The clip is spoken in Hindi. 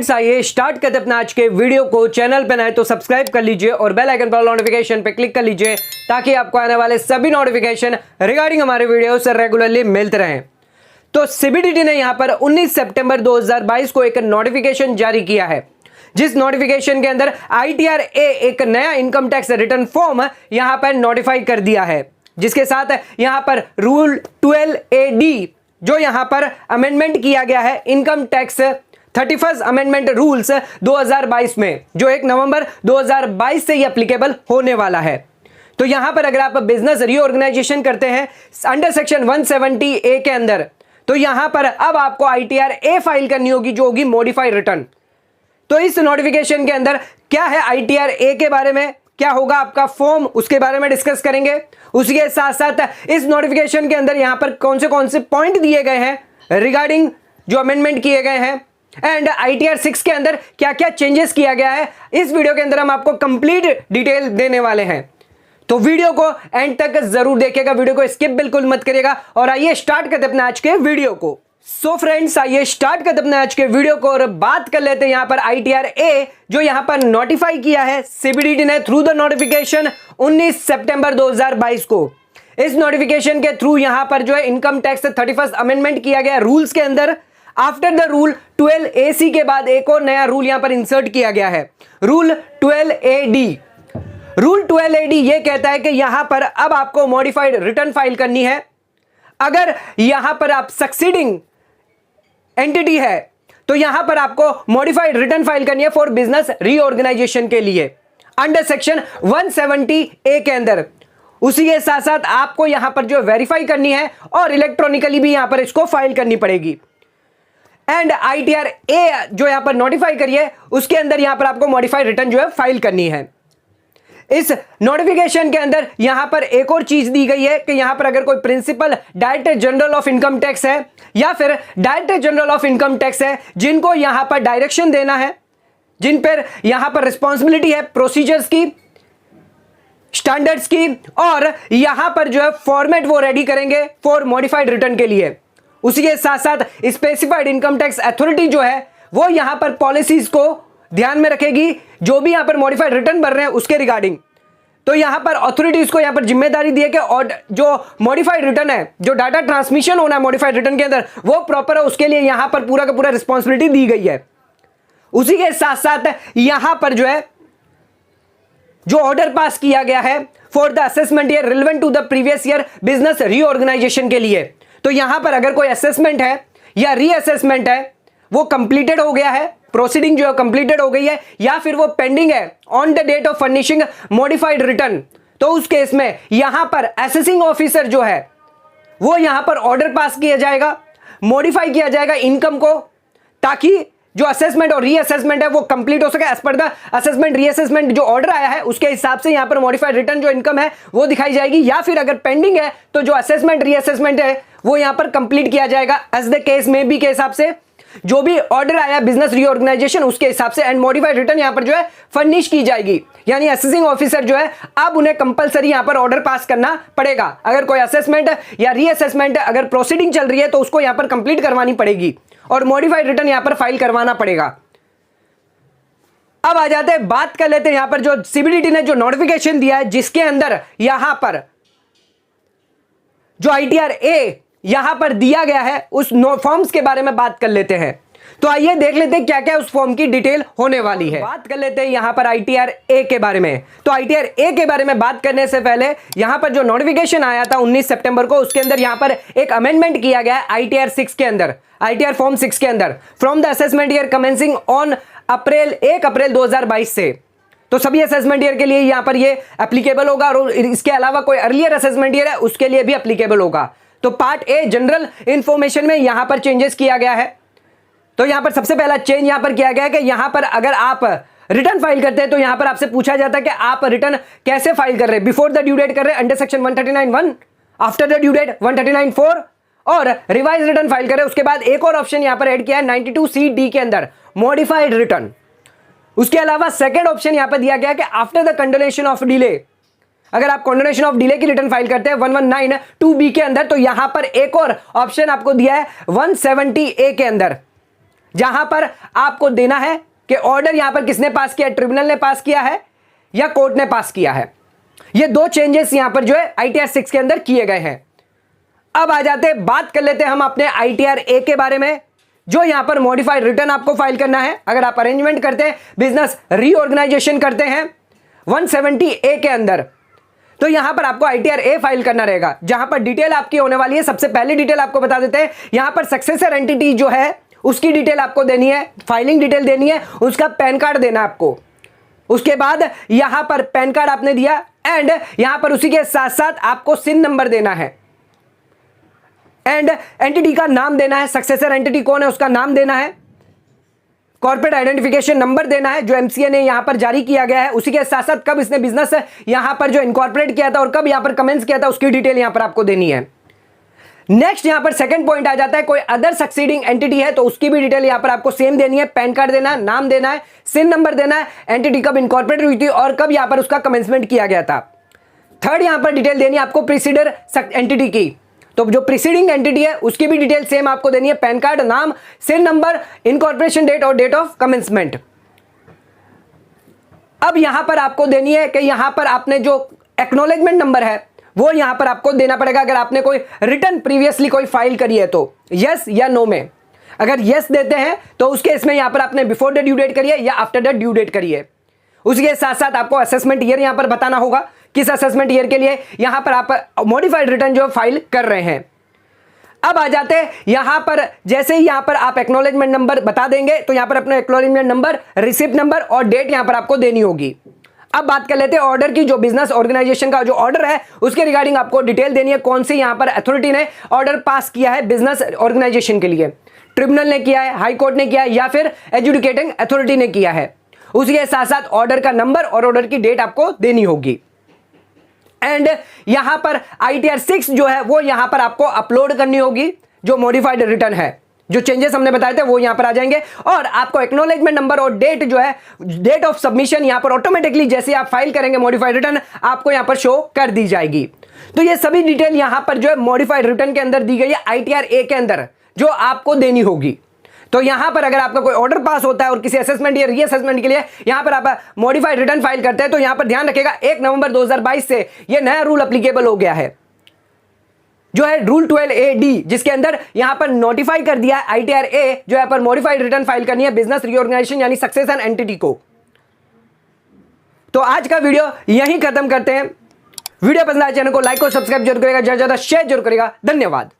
फ्रेंड्स, आइए स्टार्ट करते अपना आज के वीडियो को। चैनल पे नए तो सब्सक्राइब कर लीजिए और बेल आइकन पर नोटिफिकेशन पे क्लिक कर लीजिए ताकि आपको आने वाले सभी नोटिफिकेशन रिगार्डिंग हमारे वीडियो से रेगुलरली मिलते रहें। तो सीबीडीटी ने यहां पर 19 सितंबर 2022 को एक नोटिफिकेशन जारी किया है, जिस नोटिफिकेशन के अंदर ITR A एक नया इनकम टैक्स रिटर्न फॉर्म यहां पर नोटिफाई कर दिया है, जिसके साथ यहां पर रूल 12AD जो यहां पर अमेंडमेंट किया गया है income tax 31st amendment rules 2022 में, जो 1 नवंबर 2022 से ही एप्लीकेबल होने वाला है। तो यहां पर अगर आप बिजनेस रीऑर्गेनाइजेशन करते हैं अंडर सेक्शन 170A के अंदर, तो यहां पर अब आपको ITR A फाइल करनी होगी, जो होगी मॉडिफाइड रिटर्न। तो इस नोटिफिकेशन के अंदर क्या है ITR A के बारे में, क्या होगा आपका फॉर्म, उसके बारे में डिस्कस करेंगे। उसी के साथ साथ इस नोटिफिकेशन के अंदर यहां पर कौन से पॉइंट दिए गए हैं रिगार्डिंग जो अमेंडमेंट किए गए हैं, एंड ITR 6 के अंदर क्या क्या चेंजेस किया गया है, इस वीडियो के अंदर हम आपको कंप्लीट डिटेल देने वाले हैं। तो वीडियो को एंड तक जरूर देखिएगा, वीडियो को स्किप बिल्कुल मत करिएगा। और आइए स्टार्ट करते अपने आज के वीडियो को। सो फ्रेंड्स, आइए स्टार्ट करते अपने आज के वीडियो को और बात कर लेते हैं यहां पर ITR A जो यहां पर नोटिफाई किया है सीबीडीटी ने थ्रू द नोटिफिकेशन 19 सितंबर 2022 को। इस नोटिफिकेशन के थ्रू यहां पर जो है इनकम टैक्स 31st अमेंडमेंट किया गया रूल्स के अंदर। आफ्टर द रूल 12AC के बाद एक और नया रूल यहां पर इंसर्ट किया गया है, रूल 12AD। रूल 12AD यह कहता है कि यहां पर अब आपको मॉडिफाइड रिटर्न फाइल करनी है अगर यहां पर आप सक्सीडिंग एंटिटी है, तो यहां पर आपको मॉडिफाइड रिटर्न फाइल करनी है फॉर बिजनेस रीऑर्गेनाइजेशन के लिए अंडर सेक्शन 170A के अंदर। उसी के साथ साथ आपको यहां पर जो वेरीफाई करनी है और इलेक्ट्रॉनिकली भी यहां पर इसको फाइल करनी पड़ेगी। एंड ITR A जो यहां पर नोटिफाई करिए उसके अंदर यहां पर आपको मॉडिफाइड रिटर्न जो है फाइल करनी है। इस नोटिफिकेशन के अंदर यहां पर एक और चीज दी गई है कि यहां पर अगर कोई principal director general of income tax है या फिर director general of income tax है जिनको यहां पर डायरेक्शन देना है, जिन पर यहां पर रिस्पॉन्सिबिलिटी है प्रोसीजर्स की, स्टैंडर्ड्स की, और यहां पर जो है फॉर्मेट वो रेडी करेंगे फॉर मॉडिफाइड रिटर्न के लिए। उसी के साथ साथ स्पेसिफाइड इनकम टैक्स अथॉरिटी जो है वो यहां पर पॉलिसीज को ध्यान में रखेगी, जो भी यहां पर मॉडिफाइड रिटर्न भर रहे हैं उसके रिगार्डिंग। तो यहां पर अथॉरिटीज को यहां पर जिम्मेदारी दी है कि और जो मॉडिफाइड रिटर्न है, जो डाटा ट्रांसमिशन होना है मॉडिफाइड रिटर्न के अंदर, वो प्रॉपर है, उसके लिए यहां पर पूरा का पूरा रिस्पॉन्सिबिलिटी दी गई है। उसी के साथ साथ यहां पर जो है जो ऑर्डर पास किया गया है for the assessment year relevant to the previous year business reorganisation के लिए, तो यहां पर अगर कोई असेसमेंट है या रीअसेसमेंट है वो कंप्लीटेड हो गया है, प्रोसीडिंग जो है कंप्लीटेड हो गई है, या फिर वो पेंडिंग है on the date of furnishing modified return, तो उस केस में यहां पर असेसिंग ऑफिसर जो है वो यहां पर ऑर्डर पास किया जाएगा, मॉडिफाई किया जाएगा इनकम को, ताकि जो असेसमेंट और रीअसेसमेंट है वो कंप्लीट हो सके। As per the assessment reassessment जो ऑर्डर आया है उसके हिसाब से यहां पर मॉडिफाइड रिटर्न जो इनकम है वो दिखाई जाएगी, या फिर अगर पेंडिंग है तो जो असेसमेंट रीअसेसमेंट है वो यहां पर कंप्लीट किया जाएगा एज द केस में बी के हिसाब से, जो भी ऑर्डर आया बिजनेस रीऑर्गेनाइजेशन उसके हिसाब से, एंड मॉडिफाइड रिटर्न यहां पर जो है फर्निश की जाएगी। यानी असेसिंग ऑफिसर जो है अब उन्हें कंपलसरी यहां पर ऑर्डर पास करना पड़ेगा। अगर कोई असेसमेंट या रीअसेसमेंट अगर प्रोसीडिंग चल रही है तो उसको यहां पर कंप्लीट करवानी पड़ेगी और मॉडिफाइड रिटर्न यहां पर फाइल करवाना पड़ेगा। अब आ जाते हैं, बात कर लेते हैं यहां पर जो सीबीडीटी ने जो नोटिफिकेशन दिया है जिसके अंदर यहां पर जो ITR A यहां पर दिया गया है उस फॉर्म्स के बारे में बात कर लेते हैं। तो आइए देख लेते हैं क्या क्या उस फॉर्म की डिटेल होने वाली है। बात कर लेते हैं यहां पर ITR A के बारे में। तो ITR A के बारे में बात करने से पहले यहां पर जो नोटिफिकेशन आया था 19 सितंबर को, उसके अंदर यहां पर एक अमेंडमेंट किया गया है ITR 6 के अंदर, ITR फॉर्म 6 के अंदर, from the assessment year commencing on 1 अप्रैल 2022 से। तो सभी असेसमेंट ईयर के लिए यहां पर ये एप्लीकेबल होगा, और इसके अलावा कोई अर्लियर असेसमेंट ईयर है उसके लिए भी एप्लीकेबल होगा। तो पार्ट ए जनरल इंफॉर्मेशन में यहां पर चेंजेस किया गया है। तो यहां पर सबसे पहला चेंज यहां पर किया गया है कि यहां पर अगर आप रिटर्न फाइल करते हैं तो यहां पर आपसे पूछा जाता है कि आप रिटर्न कैसे फाइल कर रहे हैं, बिफोर द ड्यू डेट कर रहे हैं under section 139(1), after the due date 139(4), और रिवाइज रिटर्न फाइल कर रहे हैं। उसके बाद एक और ऑप्शन यहां पर ऐड किया है 92C(D) के अंदर, मॉडिफाइड रिटर्न। उसके अलावा सेकेंड ऑप्शन यहां पर दिया गया कि after the condonation of delay, अगर आप कंडोनेशन ऑफ डिले की रिटर्न फाइल करते हैं 119(2)B के अंदर, तो यहां पर एक और ऑप्शन आपको दिया है 170A के अंदर, जहां पर आपको देना है कि ऑर्डर यहां पर किसने पास किया, ट्रिब्यूनल ने पास किया है या कोर्ट ने पास किया है। ये दो चेंजेस यहां पर जो है ITR 6 के अंदर किए गए हैं। अब आ जाते हैं, बात कर लेते हैं हम अपने ITR A के बारे में, जो यहां पर मॉडिफाइड रिटर्न आपको फाइल करना है। अगर आप अरेंजमेंट करते हैं, बिजनेस रीऑर्गेनाइजेशन करते हैं 170A के अंदर, तो यहां पर आपको ITR A फाइल करना रहेगा, जहां पर डिटेल आपकी होने वाली है। सबसे पहली डिटेल आपको बता देते हैं, यहां पर सक्सेसर एंटिटी जो है उसकी डिटेल आपको देनी है, फाइलिंग डिटेल देनी है, उसका पैन कार्ड देना आपको। उसके बाद यहां पर पैन कार्ड आपने दिया एंड यहां पर उसी के साथ साथ आपको सिन नंबर देना है एंड एंटिटी का नाम देना है, सक्सेसर एंटिटी कौन है उसका नाम देना है, कॉर्पोरेट आइडेंटिफिकेशन नंबर देना है जो MCA ने यहां पर जारी किया गया है, उसी के साथ साथ कब इसने बिजनेस यहां पर जो इनकॉर्पोरेट किया था और कब यहां पर कमेंस किया था उसकी डिटेल यहां पर आपको देनी है। नेक्स्ट यहां पर सेकंड पॉइंट आ जाता है, कोई अदर सक्सीडिंग एंटिटी है तो उसकी भी डिटेल यहां पर आपको सेम देनी है, पैन कार्ड देना है, नाम देना है, सिन नंबर देना है, एंटिटी कब इनकॉर्पोरेट हुई थी और कब यहां पर उसका कमेंसमेंट किया गया था। थर्ड यहां पर डिटेल देनी है आपको प्रीसीडर एंटिटी की, तो जो प्रीसीडिंग एंटिटी है उसकी भी डिटेल सेम आपको देनी है, पैन कार्ड, नाम, सिन नंबर, इनकॉर्पोरेशन डेट और डेट ऑफ कमेंसमेंट। अब यहां पर आपको देनी है कि यहां पर आपने जो एक्नॉलेजमेंट नंबर है वो यहां पर आपको देना पड़ेगा, अगर आपने कोई रिटर्न प्रीवियसली कोई फाइल करी है तो यस या नो में। अगर यस देते हैं तो उसके इसमें यहां पर आपने बिफोर द ड्यू डेट करी है या आफ्टर द ड्यू डेट करी है। उसके साथ साथ आपको असेसमेंट ईयर यहां पर बताना होगा, किस असेसमेंट ईयर के लिए यहां पर आप मॉडिफाइड रिटर्न जो फाइल कर रहे हैं। अब आ जाते हैं यहां पर, जैसे ही यहां पर आप एक्नॉलेजमेंट नंबर बता देंगे तो यहां पर अपना एक्नॉलेजमेंट नंबर, रिसिप्ट नंबर और डेट यहां पर आपको देनी होगी। अब बात कर लेते हैं ऑर्डर की, जो बिजनेस ऑर्गेनाइजेशन का जो ऑर्डर है उसके रिगार्डिंग आपको डिटेल देनी है, कौन सी यहां पर अथॉरिटी ने ऑर्डर पास किया है बिजनेस ऑर्गेनाइजेशन के लिए, ट्रिब्यूनल ने किया है, हाई कोर्ट ने किया है या फिर एजुडिकेटिंग अथॉरिटी ने किया है। उसी के साथ साथ ऑर्डर का नंबर और ऑर्डर की डेट आपको देनी होगी। एंड यहां पर ITR 6 जो है वो यहां पर आपको अपलोड करनी होगी, जो मॉडिफाइड रिटर्न है, जो चेंजेस हमने बताए थे वो यहां पर आ जाएंगे और आपको एक्नॉलेजमेंट नंबर और डेट जो है, डेट ऑफ सबमिशन यहां पर ऑटोमेटिकली जैसे आप फाइल करेंगे मॉडिफाइड रिटर्न आपको यहां पर शो कर दी जाएगी। तो ये सभी डिटेल यहां पर जो है मॉडिफाइड रिटर्न के अंदर दी गई है ITR A के अंदर, जो आपको देनी होगी। तो यहां पर अगर आपका कोई ऑर्डर पास होता है और किसी असेसमेंट या रीअसेसमेंट के लिए यहां पर आप मॉडिफाइड रिटर्न फाइल करते हैं तो यहां पर ध्यान रखिएगा 1 नवंबर 2022 से यह नया रूल एप्लीकेबल हो गया है, जो है रूल 12AD, जिसके अंदर यहां पर नोटिफाई कर दिया है ITR A जो यहां पर मॉडिफाइड रिटर्न फाइल करनी है बिजनेस रीऑर्गेनाइजेशन यानी सक्सेसर एंटिटी को। तो आज का वीडियो यहीं खत्म करते हैं। वीडियो पसंद आए चैनल को लाइक और सब्सक्राइब जरूर करेगा, ज्यादा से ज्यादा शेयर जरूर करेगा। धन्यवाद।